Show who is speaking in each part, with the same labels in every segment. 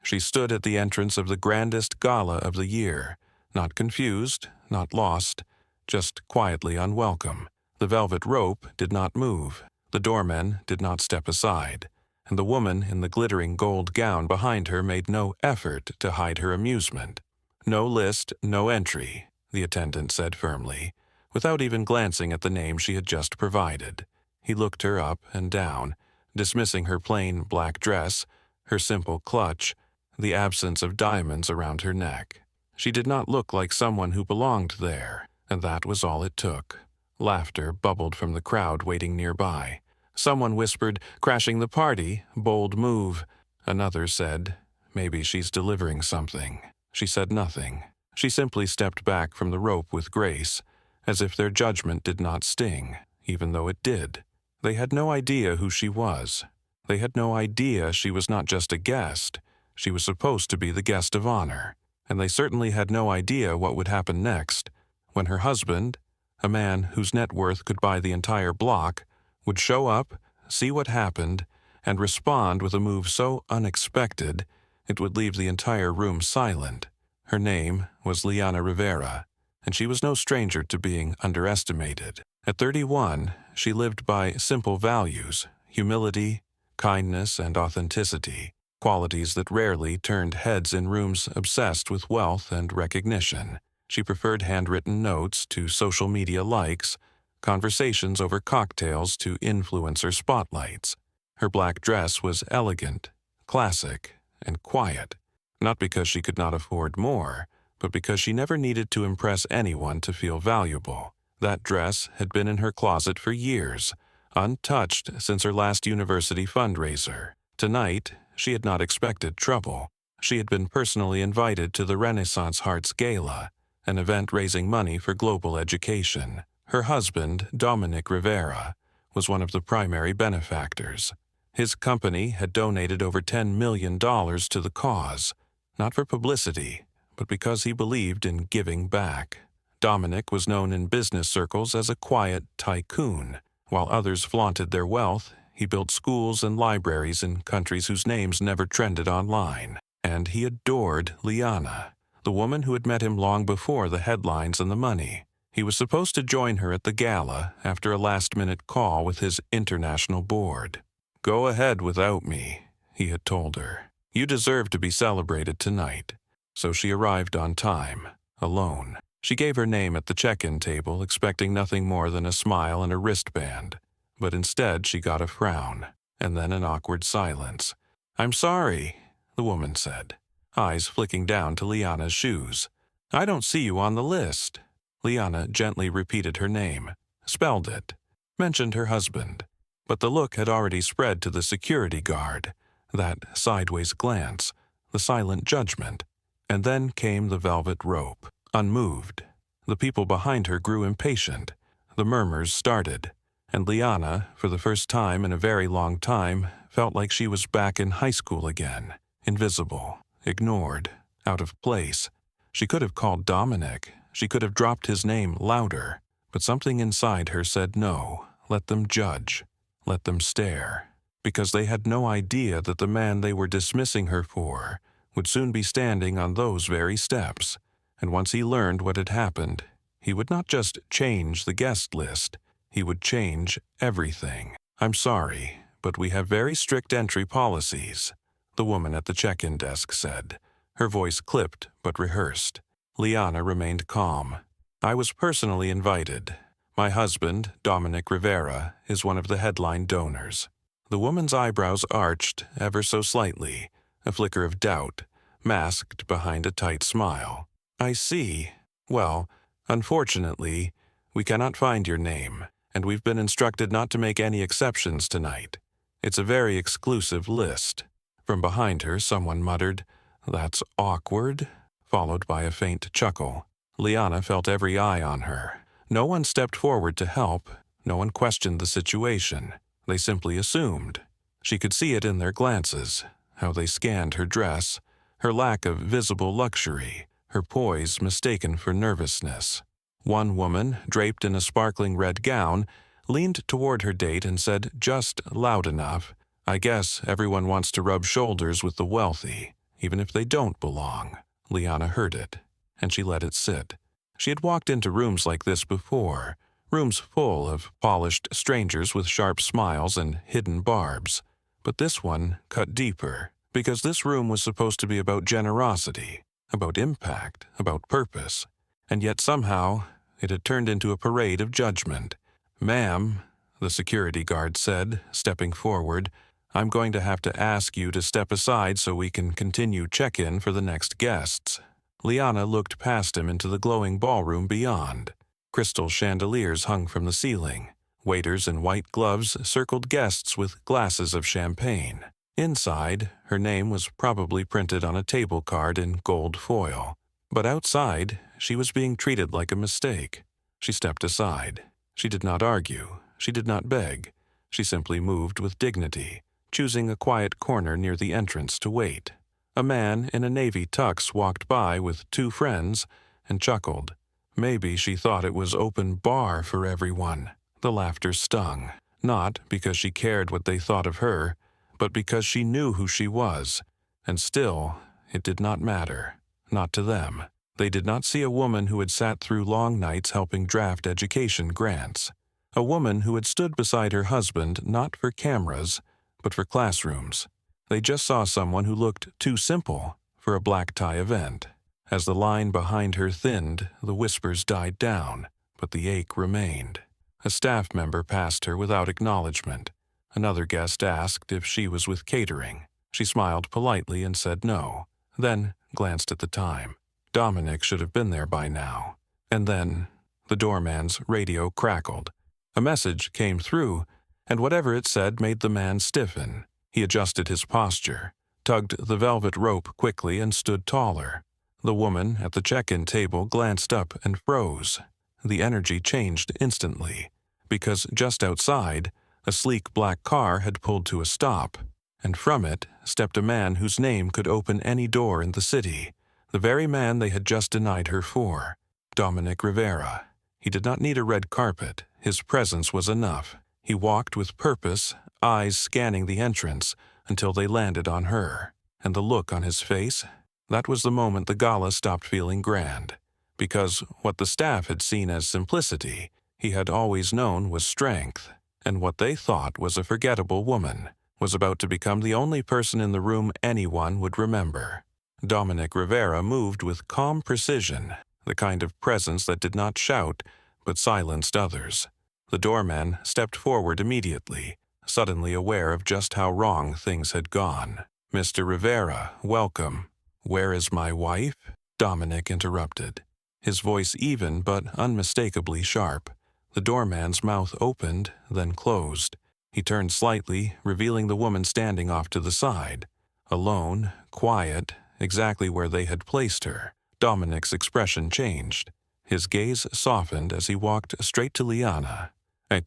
Speaker 1: She stood at the entrance of the grandest gala of the year, not confused, not lost, just quietly unwelcome. The velvet rope did not move, the doormen did not step aside, and the woman in the glittering gold gown behind her made no effort to hide her amusement. "No list, no entry," the attendant said firmly, without even glancing at the name she had just provided. He looked her up and down, dismissing her plain black dress, her simple clutch, the absence of diamonds around her neck. She did not look like someone who belonged there, and that was all it took. Laughter bubbled from the crowd waiting nearby. Someone whispered, "Crashing the party, bold move." Another said, "Maybe she's delivering something." She said nothing. She simply stepped back from the rope with grace, as if their judgment did not sting, even though it did. They had no idea who she was. They had no idea she was not just a guest. She was supposed to be the guest of honor. And they certainly had no idea what would happen next, when her husband, a man whose net worth could buy the entire block, would show up, see what happened, and respond with a move so unexpected it would leave the entire room silent. Her name was Liana Rivera, and she was no stranger to being underestimated. At 31, she lived by simple values: humility, kindness, and authenticity, qualities that rarely turned heads in rooms obsessed with wealth and recognition. She preferred handwritten notes to social media likes, conversations over cocktails to influencer spotlights. Her black dress was elegant, classic, and quiet, not because she could not afford more, but because she never needed to impress anyone to feel valuable. That dress had been in her closet for years, untouched since her last university fundraiser. Tonight, she had not expected trouble. She had been personally invited to the Renaissance Hearts Gala, an event raising money for global education. Her husband, Dominic Rivera, was one of the primary benefactors. His company had donated over $10 million to the cause, not for publicity, but because he believed in giving back. Dominic was known in business circles as a quiet tycoon. While others flaunted their wealth, he built schools and libraries in countries whose names never trended online. And he adored Liana, the woman who had met him long before the headlines and the money. He was supposed to join her at the gala after a last-minute call with his international board. "Go ahead without me," he had told her. "You deserve to be celebrated tonight." So she arrived on time, alone. She gave her name at the check-in table, expecting nothing more than a smile and a wristband. But instead she got a frown, and then an awkward silence. "I'm sorry," the woman said, eyes flicking down to Liana's shoes. "I don't see you on the list." Liana gently repeated her name, spelled it, mentioned her husband. But the look had already spread to the security guard, that sideways glance, the silent judgment. And then came the velvet rope, unmoved. The people behind her grew impatient. The murmurs started. And Liana, for the first time in a very long time, felt like she was back in high school again, invisible, ignored, out of place. She could have called Dominic. She could have dropped his name louder. But something inside her said no, let them judge, let them stare. Because they had no idea that the man they were dismissing her for would soon be standing on those very steps. And once he learned what had happened, he would not just change the guest list, he would change everything. "I'm sorry, but we have very strict entry policies," the woman at the check-in desk said, her voice clipped but rehearsed. Liana remained calm. "I was personally invited. My husband, Dominic Rivera, is one of the headline donors." The woman's eyebrows arched ever so slightly, a flicker of doubt, masked behind a tight smile. "I see. Well, unfortunately, we cannot find your name, and we've been instructed not to make any exceptions tonight. It's a very exclusive list." From behind her, someone muttered, "That's awkward," followed by a faint chuckle. Liana felt every eye on her. No one stepped forward to help. No one questioned the situation. They simply assumed. She could see it in their glances, how they scanned her dress, her lack of visible luxury, her poise mistaken for nervousness. One woman, draped in a sparkling red gown, leaned toward her date and said just loud enough, "I guess everyone wants to rub shoulders with the wealthy. even if they don't belong. Liana heard it, and she let it sit. She had walked into rooms like this before, rooms full of polished strangers with sharp smiles and hidden barbs. But this one cut deeper, because this room was supposed to be about generosity, about impact, about purpose. And yet somehow it had turned into a parade of judgment. "Ma'am," the security guard said, stepping forward, "I'm going to have to ask you to step aside so we can continue check-in for the next guests." Liana looked past him into the glowing ballroom beyond. Crystal chandeliers hung from the ceiling. Waiters in white gloves circled guests with glasses of champagne. Inside, her name was probably printed on a table card in gold foil. But outside, she was being treated like a mistake. She stepped aside. She did not argue. She did not beg. She simply moved with dignity, choosing a quiet corner near the entrance to wait. A man in a navy tux walked by with two friends and chuckled. Maybe she thought it was open bar for everyone. The laughter stung, not because she cared what they thought of her, but because she knew who she was. And still, it did not matter. Not to them. They did not see a woman who had sat through long nights helping draft education grants. A woman who had stood beside her husband not for cameras, but for classrooms. They just saw someone who looked too simple for a black tie event. As the line behind her thinned, the whispers died down, but the ache remained. A staff member passed her without acknowledgement. Another guest asked if she was with catering. She smiled politely and said no, then glanced at the time. Dominic should have been there by now. And then the doorman's radio crackled. A message came through, and whatever it said made the man stiffen. He adjusted his posture, tugged the velvet rope quickly, and stood taller. The woman at the check-in table glanced up and froze. The energy changed instantly, because just outside, a sleek black car had pulled to a stop, and from it stepped a man whose name could open any door in the city, the very man they had just denied her for, Dominic Rivera. He did not need a red carpet. His presence was enough. He walked with purpose, eyes scanning the entrance until they landed on her. And the look on his face, that was the moment the gala stopped feeling grand. Because what the staff had seen as simplicity, he had always known was strength. And what they thought was a forgettable woman was about to become the only person in the room anyone would remember. Dominic Rivera moved with calm precision, the kind of presence that did not shout but silenced others. The doorman stepped forward immediately, suddenly aware of just how wrong things had gone. "Mr. Rivera, welcome." "Where is my wife?" Dominic interrupted, his voice even but unmistakably sharp. The doorman's mouth opened, then closed. He turned slightly, revealing the woman standing off to the side. Alone, quiet, exactly where they had placed her. Dominic's expression changed. His gaze softened as he walked straight to Liana.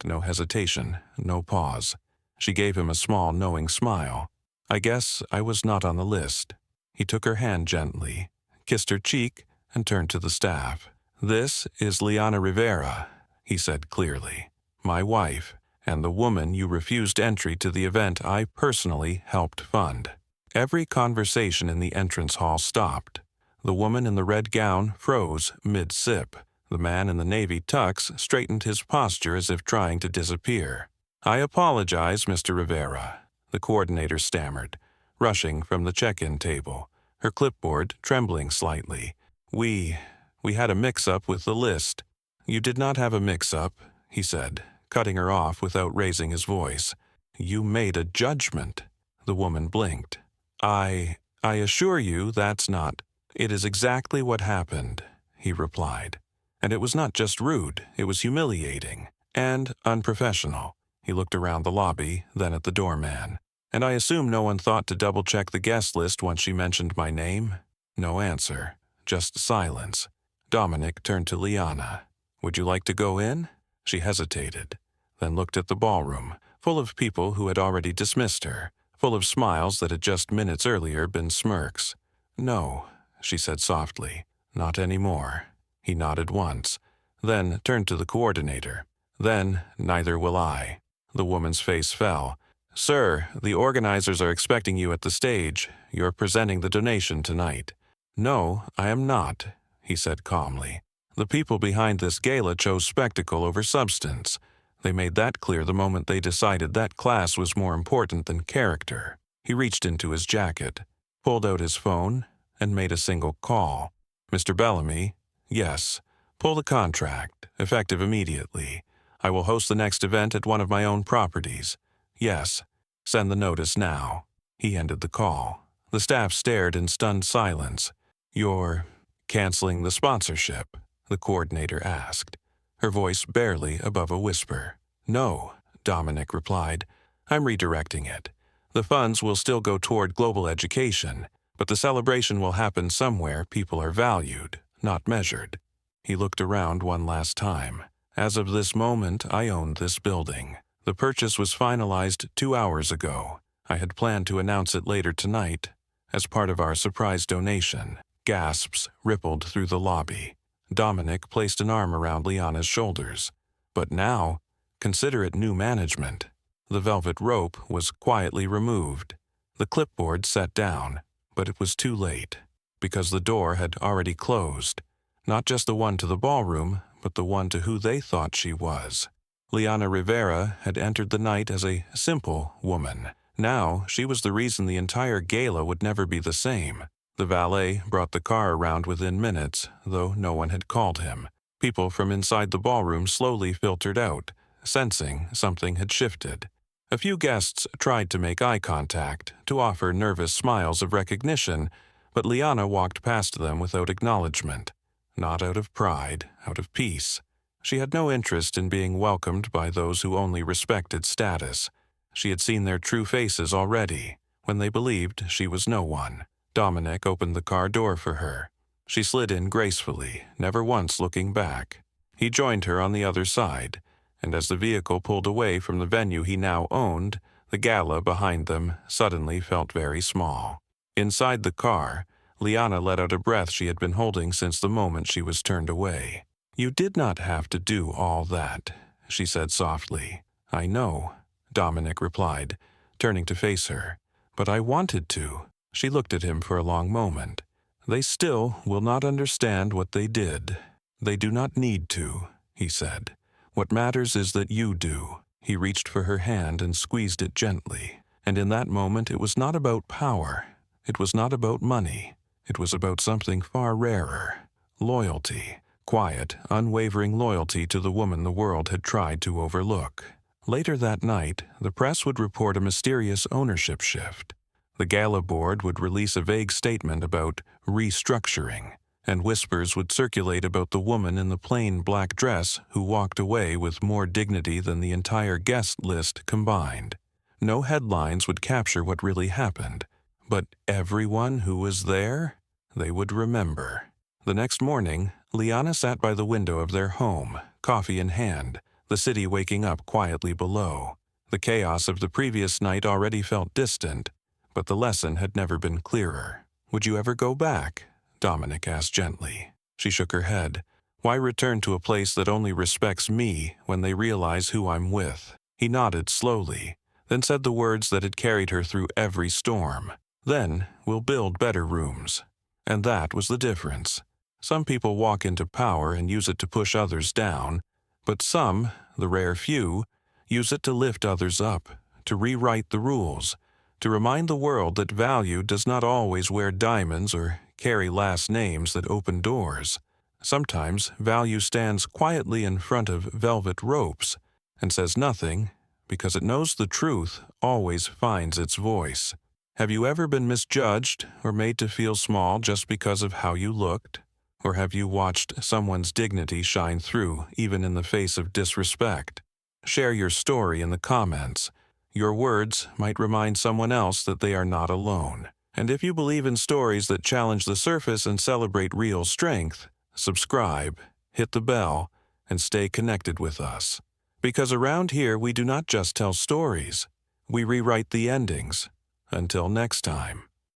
Speaker 1: No hesitation, no pause. She gave him a small, knowing smile. "I guess I was not on the list." He took her hand gently, kissed her cheek, and turned to the staff. "This is Liana Rivera," he said clearly. "My wife, and the woman you refused entry to the event I personally helped fund." Every conversation in the entrance hall stopped. The woman in the red gown froze mid-sip. The man in the navy tux straightened his posture as if trying to disappear. "I apologize, Mr. Rivera," the coordinator stammered, rushing from the check-in table, her clipboard trembling slightly. We had a mix-up with the list." "You did not have a mix-up," he said, cutting her off without raising his voice. "You made a judgment." The woman blinked. I assure you that's not." "It is exactly what happened," he replied. "And it was not just rude, it was humiliating and unprofessional." He looked around the lobby, then at the doorman. "And I assume no one thought to double-check the guest list once she mentioned my name?" No answer, just silence. Dominic turned to Liana. "Would you like to go in?" She hesitated, then looked at the ballroom, full of people who had already dismissed her, full of smiles that had just minutes earlier been smirks. "No," she said softly, "not anymore." He nodded once, then turned to the coordinator. "Then neither will I." The woman's face fell. "Sir, the organizers are expecting you at the stage. You're presenting the donation tonight." "No, I am not," he said calmly. "The people behind this gala chose spectacle over substance. They made that clear the moment they decided that class was more important than character." He reached into his jacket, pulled out his phone, and made a single call. "Mr. Bellamy?" "Yes. Pull the contract, effective immediately. I will host the next event at one of my own properties." "Yes. Send the notice now." He ended the call. The staff stared in stunned silence. "You're canceling the sponsorship?" the coordinator asked, her voice barely above a whisper. "No," Dominic replied. "I'm redirecting it. The funds will still go toward global education, but the celebration will happen somewhere people are valued, not measured." He looked around one last time. "As of this moment, I own this building. The purchase was finalized 2 hours ago. I had planned to announce it later tonight as part of our surprise donation." Gasps rippled through the lobby. Dominic placed an arm around Liana's shoulders. "But now, consider it new management." The velvet rope was quietly removed. The clipboard set down, but it was too late, because the door had already closed. Not just the one to the ballroom, but the one to who they thought she was. Liana Rivera had entered the night as a simple woman. Now she was the reason the entire gala would never be the same. The valet brought the car around within minutes, though no one had called him. People from inside the ballroom slowly filtered out, sensing something had shifted. A few guests tried to make eye contact, to offer nervous smiles of recognition, but Liana walked past them without acknowledgement. Not out of pride, out of peace. She had no interest in being welcomed by those who only respected status. She had seen their true faces already, when they believed she was no one. Dominic opened the car door for her. She slid in gracefully, never once looking back. He joined her on the other side, and as the vehicle pulled away from the venue he now owned, the gala behind them suddenly felt very small. Inside the car, Liana let out a breath she had been holding since the moment she was turned away. "You did not have to do all that," she said softly. "I know," Dominic replied, turning to face her. "But I wanted to." She looked at him for a long moment. "They still will not understand what they did." "They do not need to," he said. "What matters is that you do." He reached for her hand and squeezed it gently. And in that moment it was not about power. It was not about money. It was about something far rarer. Loyalty. Quiet, unwavering loyalty to the woman the world had tried to overlook. Later that night, the press would report a mysterious ownership shift. The gala board would release a vague statement about restructuring, and whispers would circulate about the woman in the plain black dress who walked away with more dignity than the entire guest list combined. No headlines would capture what really happened, but everyone who was there, they would remember. The next morning, Liana sat by the window of their home, coffee in hand, the city waking up quietly below. The chaos of the previous night already felt distant, but the lesson had never been clearer. "Would you ever go back?" Dominic asked gently. She shook her head. "Why return to a place that only respects me when they realize who I'm with?" He nodded slowly, then said the words that had carried her through every storm. "Then we'll build better rooms." And that was the difference. Some people walk into power and use it to push others down, but some, the rare few, use it to lift others up, to rewrite the rules, to remind the world that value does not always wear diamonds or carry last names that open doors. Sometimes value stands quietly in front of velvet ropes and says nothing because it knows the truth always finds its voice. Have you ever been misjudged or made to feel small just because of how you looked? Or have you watched someone's dignity shine through even in the face of disrespect? Share your story in the comments. Your words might remind someone else that they are not alone. And if you believe in stories that challenge the surface and celebrate real strength, subscribe, hit the bell, and stay connected with us. Because around here we do not just tell stories, we rewrite the endings. Until next time.